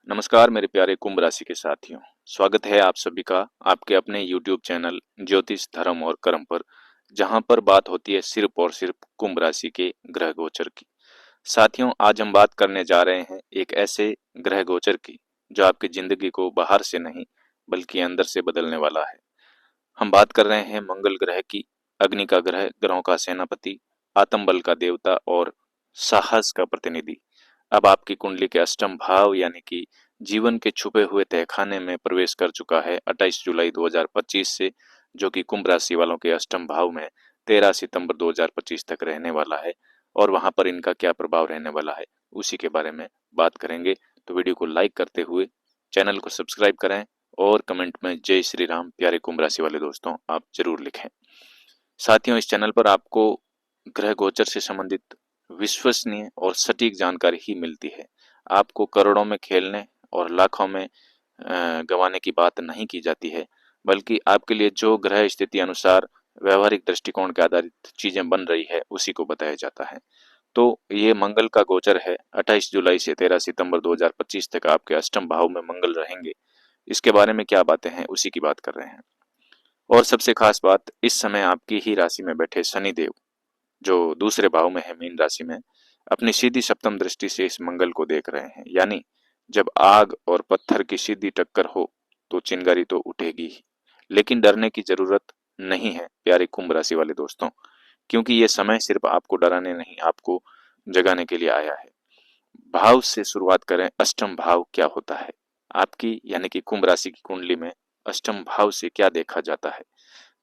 नमस्कार मेरे प्यारे कुंभ राशि के साथियों। स्वागत है आप सभी का आपके अपने YouTube चैनल ज्योतिष धर्म और कर्म पर, जहां पर बात होती है सिर्फ और सिर्फ कुंभ राशि के ग्रह गोचर की। साथियों, आज हम बात करने जा रहे हैं एक ऐसे ग्रह गोचर की जो आपकी जिंदगी को बाहर से नहीं बल्कि अंदर से बदलने वाला है। हम बात कर रहे हैं मंगल ग्रह की, अग्नि का ग्रह, ग्रहों का सेनापति, आत्म बल का देवता और साहस का प्रतिनिधि। अब आपकी कुंडली के अष्टम भाव यानी कि जीवन के छुपे हुए तहखाने में प्रवेश कर चुका है 28 जुलाई 2025 से, जो कि कुंभ राशि वालों के अष्टम भाव में 13 सितंबर 2025 तक रहने वाला है। और वहां पर इनका क्या प्रभाव रहने वाला है उसी के बारे में बात करेंगे। तो वीडियो को लाइक करते हुए चैनल को सब्सक्राइब करें और कमेंट में जय श्री राम प्यारे कुंभ राशि वाले दोस्तों आप जरूर लिखें। साथियों, इस चैनल पर आपको ग्रह गोचर से संबंधित विश्वसनीय और सटीक जानकारी ही मिलती है। आपको करोड़ों में खेलने और लाखों में गंवाने की बात नहीं की जाती है, बल्कि आपके लिए जो ग्रह स्थिति अनुसार व्यवहारिक दृष्टिकोण के आधारित चीजें बन रही है उसी को बताया जाता है। तो ये मंगल का गोचर है, 28 जुलाई से 13 सितंबर 2025 तक आपके अष्टम भाव में मंगल रहेंगे। इसके बारे में क्या बातें हैं उसी की बात कर रहे हैं। और सबसे खास बात, इस समय आपकी ही राशि में बैठे शनिदेव, जो दूसरे भाव में है मीन राशि में, अपनी सीधी सप्तम दृष्टि से इस मंगल को देख रहे हैं। यानी जब आग और पत्थर की सीधी टक्कर हो तो चिंगारी तो उठेगी ही। लेकिन डरने की जरूरत नहीं है प्यारे कुंभ राशि वाले दोस्तों, क्योंकि ये समय सिर्फ आपको डराने नहीं, आपको जगाने के लिए आया है। भाव से शुरुआत करें। अष्टम भाव क्या होता है? आपकी यानी कि कुंभ राशि की कुंडली में अष्टम भाव से क्या देखा जाता है?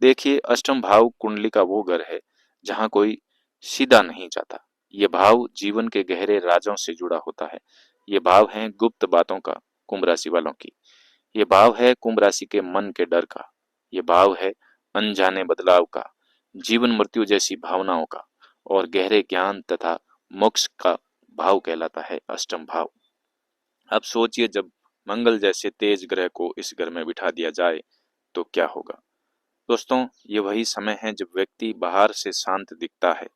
देखिए, अष्टम भाव कुंडली का वो घर है जहां कोई सीधा नहीं जाता। ये भाव जीवन के गहरे राजों से जुड़ा होता है। ये भाव है गुप्त बातों का, कुंभ राशि वालों की। ये भाव है कुंभ राशि के मन के डर का। ये भाव है अनजाने बदलाव का, जीवन मृत्यु जैसी भावनाओं का, और गहरे ज्ञान तथा मोक्ष का भाव कहलाता है अष्टम भाव। अब सोचिए, जब मंगल जैसे तेज ग्रह को इस घर में बिठा दिया जाए तो क्या होगा? दोस्तों, ये वही समय है जब व्यक्ति बाहर से शांत दिखता है,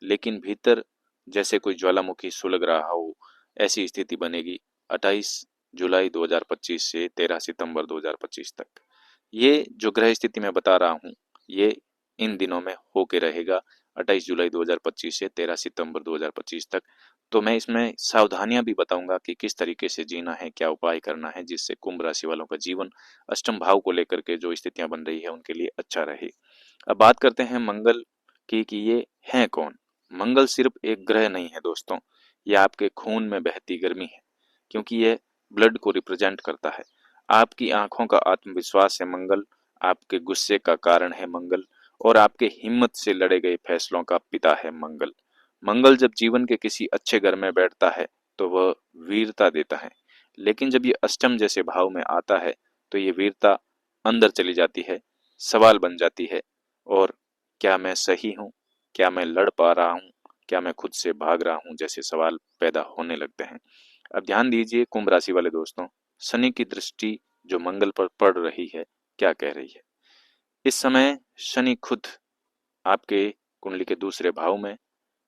लेकिन भीतर जैसे कोई ज्वालामुखी सुलग रहा हो, ऐसी स्थिति बनेगी 28 जुलाई 2025 से 13 सितंबर 2025 तक। ये जो ग्रह स्थिति मैं बता रहा हूँ, ये इन दिनों में होके रहेगा 28 जुलाई 2025 से 13 सितंबर 2025 तक। तो मैं इसमें सावधानियां भी बताऊंगा कि किस तरीके से जीना है, क्या उपाय करना है, जिससे कुंभ राशि वालों का जीवन अष्टम भाव को लेकर के जो स्थितियां बन रही है उनके लिए अच्छा रहे। अब बात करते हैं मंगल की कि ये है कौन। मंगल सिर्फ एक ग्रह नहीं है दोस्तों, ये आपके खून में बहती गर्मी है, क्योंकि ये ब्लड को रिप्रेजेंट करता है। आपकी आंखों का आत्मविश्वास है मंगल, आपके गुस्से का कारण है मंगल, और आपके हिम्मत से लड़े गए फैसलों का पिता है मंगल। मंगल जब जीवन के किसी अच्छे घर में बैठता है तो वह वीरता देता है, लेकिन जब ये अष्टम जैसे भाव में आता है तो ये वीरता अंदर चली जाती है, सवाल बन जाती है। और क्या मैं सही हूँ? क्या मैं लड़ पा रहा हूँ? क्या मैं खुद से भाग रहा हूँ? जैसे सवाल पैदा होने लगते हैं। अब ध्यान दीजिए कुंभ राशि वाले दोस्तों, शनि की दृष्टि जो मंगल पर पड़ रही है क्या कह रही है? इस समय शनि खुद आपके कुंडली के दूसरे भाव में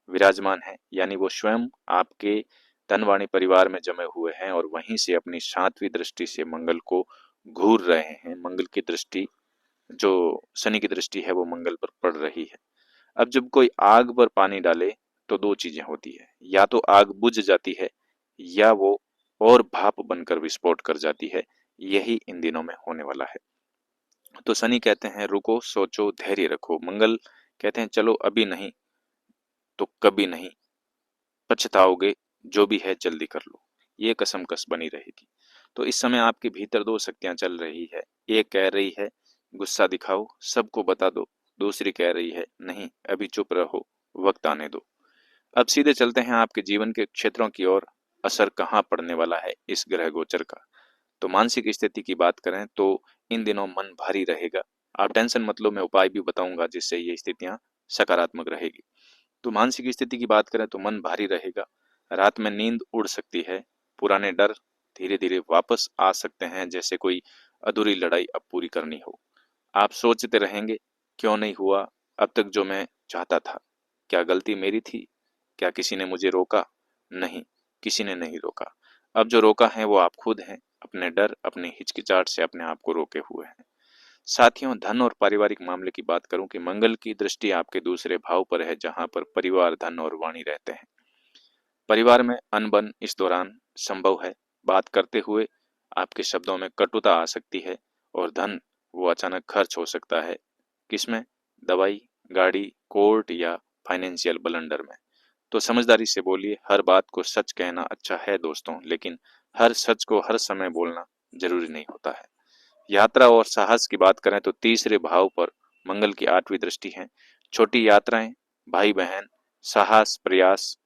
विराजमान है, यानी वो स्वयं आपके धनवाणी परिवार में जमे हुए हैं और वहीं से अपनी सातवीं दृष्टि से मंगल को घूर रहे हैं। मंगल की दृष्टि, जो शनि की दृष्टि है, वो मंगल पर पड़ रही है। अब जब कोई आग पर पानी डाले तो दो चीजें होती है, या तो आग बुझ जाती है या वो और भाप बनकर विस्फोट कर जाती है। यही इन दिनों में होने वाला है। तो शनि कहते हैं रुको, सोचो, धैर्य रखो। मंगल कहते हैं चलो अभी नहीं तो कभी नहीं, पछताओगे, जो भी है जल्दी कर लो। ये कसमकस बनी रहेगी। तो इस समय आपके भीतर दो शक्तियां चल रही है। एक कह रही है गुस्सा दिखाओ, सबको बता दो। दूसरी कह रही है नहीं, अभी चुप रहो, वक्त आने दो। अब सीधे चलते हैं आपके जीवन के क्षेत्रों की ओर। असर कहाँ पड़ने वाला है इस ग्रह गोचर का? तो मानसिक स्थिति की बात करें तो इन दिनों मन भारी रहेगा। आप टेंशन मत लो, मैं उपाय भी बताऊंगा जिससे ये स्थितियां सकारात्मक रहेगी। तो मानसिक स्थिति की बात करें तो मन भारी रहेगा, रात में नींद उड़ सकती है, पुराने डर धीरे धीरे वापस आ सकते हैं, जैसे कोई अधूरी लड़ाई अब पूरी करनी हो। आप सोचते रहेंगे क्यों नहीं हुआ अब तक जो मैं चाहता था? क्या गलती मेरी थी? क्या किसी ने मुझे रोका? नहीं, किसी ने नहीं रोका। अब जो रोका है वो आप खुद हैं, अपने डर, अपनी हिचकिचाहट से अपने आप को रोके हुए हैं। साथियों, धन और पारिवारिक मामले की बात करूं कि मंगल की दृष्टि आपके दूसरे भाव पर है, जहां पर परिवार, धन और वाणी रहते हैं। परिवार में अनबन इस दौरान संभव है। बात करते हुए आपके शब्दों में कटुता आ सकती है, और धन वो अचानक खर्च हो सकता है। किसमें? दवाई, गाड़ी, कोर्ट या फाइनेंशियल ब्लंडर में। तो समझदारी से बोलिए। हर बात को सच कहना अच्छा है दोस्तों, लेकिन हर सच को हर समय बोलना जरूरी नहीं होता है। यात्रा और साहस की बात करें तो तीसरे भाव पर मंगल की 8वीं दृष्टि है। छोटी यात्राएं, भाई बहन, साहस, प्रयास,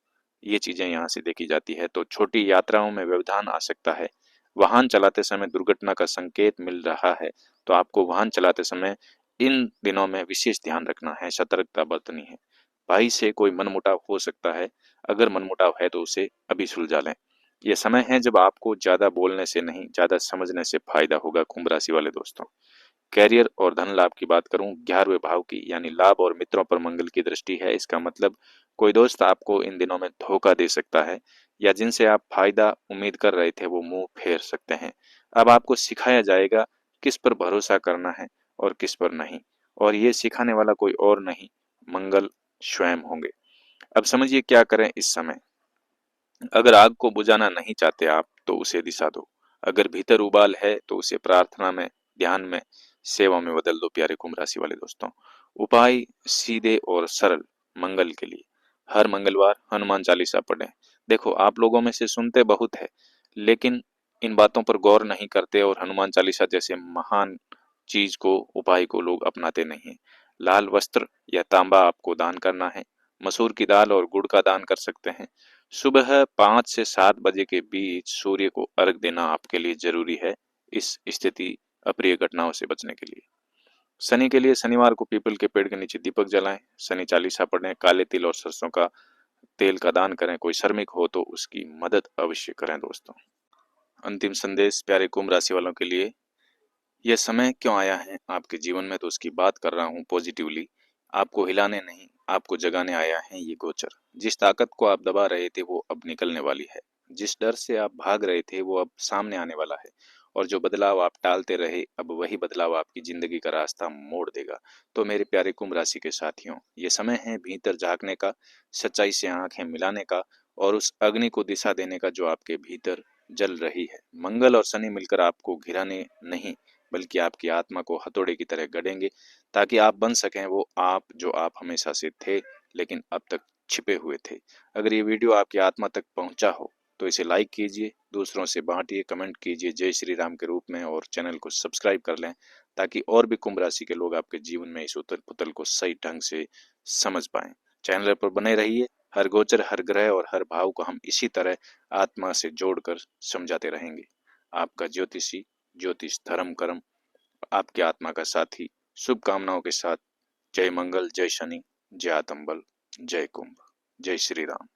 ये चीजें यहाँ से देखी जाती है। तो छोटी यात्राओं में व्यवधान आ सकता है। वाहन चलाते समय दुर्घटना का संकेत मिल रहा है, तो आपको वाहन चलाते समय इन दिनों में विशेष ध्यान रखना है, सतर्कता बरतनी है। भाई से कोई मनमुटाव हो सकता है। अगर मनमुटाव है तो उसे अभी सुलझा लें। यह समय है जब आपको ज्यादा बोलने से नहीं, ज्यादा समझने से फायदा होगा कुंभ राशि वाले दोस्तों। कैरियर और धन लाभ की बात करूं, 11वें भाव की यानी लाभ और मित्रों पर मंगल की दृष्टि है। इसका मतलब कोई दोस्त आपको इन दिनों में धोखा दे सकता है, या जिनसे आप फायदा उम्मीद कर रहे थे वो मुंह फेर सकते हैं। अब आपको सिखाया जाएगा किस पर भरोसा करना है और किस पर नहीं, और ये सिखाने वाला कोई और नहीं, मंगल स्वयं होंगे। अब समझिए क्या करें इस समय। अगर आग को बुझाना नहीं चाहते आप तो उसे दिशा दो। अगर भीतर उबाल है तो उसे प्रार्थना में, ध्यान में, सेवा में बदल दो प्यारे कुंभ राशि वाले दोस्तों। उपाय सीधे और सरल मंगल के लिए। हर मंगलवार हनुमान चालीसा पढ़ें। देखो, आप लोगों में से सुनते बहुत है, लेकिन इन बातों पर गौर नहीं करते, और हनुमान चालीसा जैसे महान चीज को, उपाय को लोग अपनाते नहीं हैं। लाल वस्त्र या तांबा आपको दान करना है। मसूर की दाल और गुड़ का दान कर सकते हैं। सुबह 5 से 7 बजे के बीच सूर्य को अर्घ देना आपके लिए जरूरी है, इस स्थिति अप्रिय घटनाओं से बचने के लिए। शनि के लिए शनिवार को पीपल के पेड़ के नीचे दीपक जलाएं, शनि चालीसा पढ़ें, काले तिल और सरसों का तेल का दान करें। कोई श्रमिक हो तो उसकी मदद अवश्य करें दोस्तों। अंतिम संदेश प्यारे कुंभ राशि वालों के लिए। यह समय क्यों आया है आपके जीवन में, तो उसकी बात कर रहा हूँ पॉजिटिवली। आपको हिलाने नहीं, आपको जगाने आया है ये गोचर। जिस ताकत को आप दबा रहे थे वो अब निकलने वाली है। जिस डर से आप भाग रहे थे वो अब सामने आने वाला है। और जो बदलाव आप टालते रहे, अब वही बदलाव आपकी जिंदगी का रास्ता मोड़ देगा। तो मेरे प्यारे कुंभ राशि के साथियों, ये समय है भीतर झांकने का, सच्चाई से आंखें मिलाने का, और उस अग्नि को दिशा देने का जो आपके भीतर जल रही है। मंगल और शनि मिलकर आपको घिराने नहीं, बल्कि आपकी आत्मा को हथौड़े की तरह गढ़ेंगे, ताकि आप बन सकें वो आप जो आप हमेशा से थे, लेकिन अब तक छिपे हुए थे। अगर ये वीडियो आपकी आत्मा तक पहुंचा हो तो इसे लाइक कीजिए, दूसरों से बांटिए, कमेंट कीजिए जय श्री राम के रूप में, और चैनल को सब्सक्राइब कर लें, ताकि और भी कुंभ राशि के लोग आपके जीवन में इस उथल पुथल को सही ढंग से समझ पाएं। चैनल पर बने रहिए। हर गोचर, हर ग्रह और हर भाव को हम इसी तरह आत्मा से जोड़कर समझाते रहेंगे। आपका ज्योतिषी, ज्योतिष धर्म कर्म, आपकी आत्मा का साथी, शुभकामनाओं के साथ। जय मंगल, जय शनि, जय आतंबल, जय कुंभ, जय श्री राम।